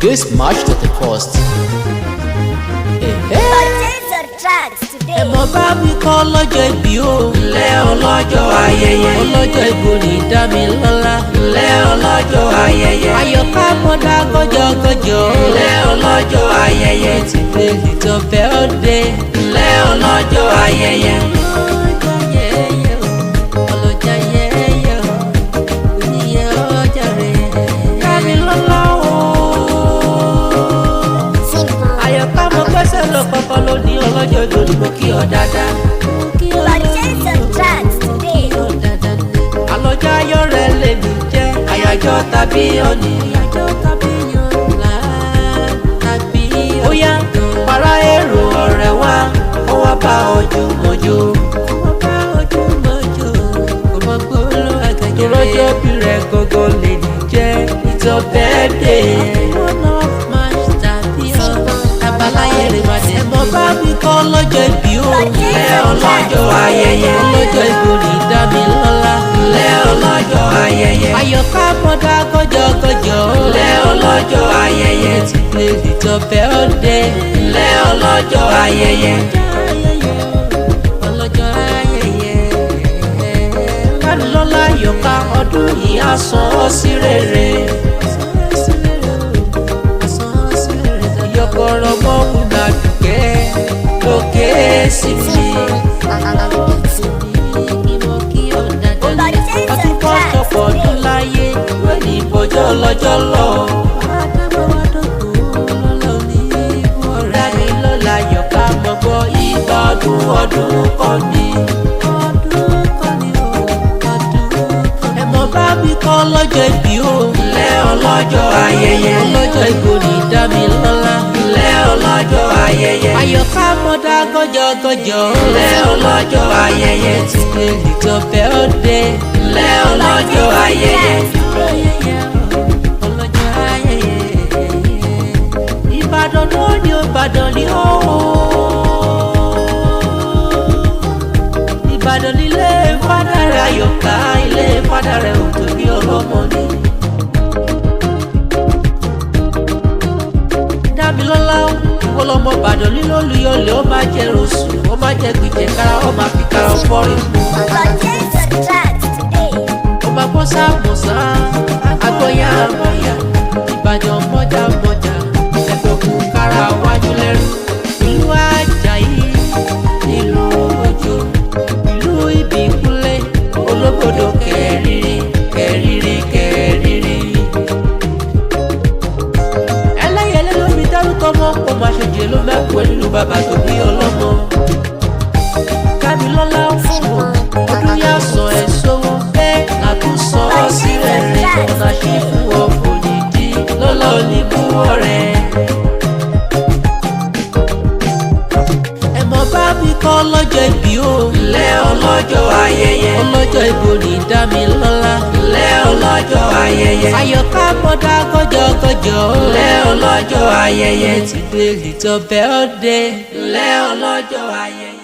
Today is March 31st. Ẹ mọ̀ bá mi kọ́ lọ́jọ́ ìbí o. Ǹlẹ́ ọlọ́jọ́ ayẹyẹ. Ọlọ́jọ́ ìbò ní dá mi lọ́lá. Ǹlẹ́ ọlọ́jọ́ ayẹyẹ. Àyọ̀ká mọ́dá gọ́jọ́gọ́jọ́. Ǹlẹ́ ọlọ́jọ́ ayẹyẹ. Ti play little birthday. Ǹlẹ́ ọlọ́jọ́ ayẹyẹ. Ọlọ́jọ́ ayẹyẹ o. Oníyẹ ọjà rẹ̀. Dá mi lọ́lá o. Àyọ̀ká mo gbẹ́sẹ̀ lọ kọ́kọ́ lóní ọlọ́jọ́ ìbò ní mo kí ọ dáadáa. Àlọ́jọ́ ayọ̀ rẹ̀ lè ní jẹ́ àyájọ́ tàbí òní. Ó yá para èrò ọ̀rẹ́ wa ó wá bá ojú mọ́jú. Ìrọ́jọ́ bí rẹ̀ gógó lè ní jẹ́ ìtọ́ bẹ́ẹ̀ dé. Ẹ mọ̀ bá mi kọ́ lọ́jọ́ ìbí o. Ǹlẹ́ ọlọ́jọ́ ayẹyẹ. Ọlọ́jọ́ ìbò ní dá mi lọ́lá. Ǹlẹ́ ọlọ́jọ́ ayẹyẹ. Àyọ̀ká mọ́dá gọ́jọ́gọ́jọ́. Ǹlẹ́ ọlọ́jọ́ ayẹyẹ. Ti play little birthday. Ǹlẹ́ ọlọ́jọ́ ayẹyẹ. Ọlọ́jọ́ ayẹyẹ. Kánilọ́lá Àyọ̀ká ọdún yìí á san ọ́ sí rere. Ìyọkọ̀rọ̀ mọ́kùnrin àdùkẹ́ lókè sí mi. Ọtún kọ́ sọ̀pọ̀ ọdún láyé wọ́n ní ìbọjọ́ lọ́jọ́ lọ. Dámi lọ́la Àyọ̀ká mọ̀gbọ́ ìgbà ọdún kan ní. Ẹ mọ̀ bá mi kọ́ lọ́jọ́ ìbí o. Ǹlẹ́ ọlọ́jọ́ ayẹyẹ. Ọlọ́jọ́ ìbò ní dá mi lọ́lá. Ǹlẹ́ ọlọ́jọ́ ayẹyẹ. Àyọ̀ká mọ́dá gọ́jọ́gọ́jọ́. Ǹlẹ́ ọlọ́jọ́ ayẹyẹ. Ti play little birthday. Ǹlẹ́ ọlọ́jọ́ ayẹyẹ. Ọlọ́jọ́ ayẹyẹ. Ìbàdàn ló ní Ìbàdàn ní ó. Ìbàdàn nílé fádà rẹ̀ Àyọ̀ká ilé fádà rẹ̀ ò tóbi ọlọ́mọ ní. Dámilọ́lá ìwọ lọmọ Ìbàdàn lílo olùyọlẹ̀ ó máa jẹ rosù ó máa jẹ gbìjẹ kára ó máa fi kára fọ́rí mu. Ó máa gbọ́ sáàmùsá agbóyá àmọ̀yà Ìbàdàn mọ́jà mọ́jà ẹ̀dọ̀kùn kára wájú lẹ́rù. Ìlú Àjàyí ìlú Òjò ìlú Ìbíkúnlé ológbòdò kẹrìírí kẹrìírí kẹrìírí. Ẹlẹ́yẹlé ló fi dárúkọ mọ́ kó máa ṣe jẹ́ ló mẹ́kọ̀ọ́ nínú bàbá tó bí ọlọ́mọ. Dámilọ́lá fún ọdún yá sọ ẹ̀ sówó bẹ́ẹ̀ látúnṣọ sí rẹ̀rẹ̀ ọ̀nà ṣí fún ọ̀fọ̀ nídìí lọ́lọ́ oníbú ọ̀rẹ́. Ẹ mọ̀ bá mi kọ́ lọ́jọ́ ìbí o. Ǹlẹ́ ọlọ́jọ́ ayẹyẹ. Ọlọ́jọ́ ìbò ní dá mi lọ́lá. Ǹlẹ́ ọlọ́jọ́ ayẹyẹ. Àyọ̀ká mọ́dá gọ́jọ́gọ́jọ́. Ǹlẹ́ ọlọ́jọ́ ayẹyẹ. Ti play little birthday. Ǹlẹ́ ọlọ́jọ́ ayẹyẹ.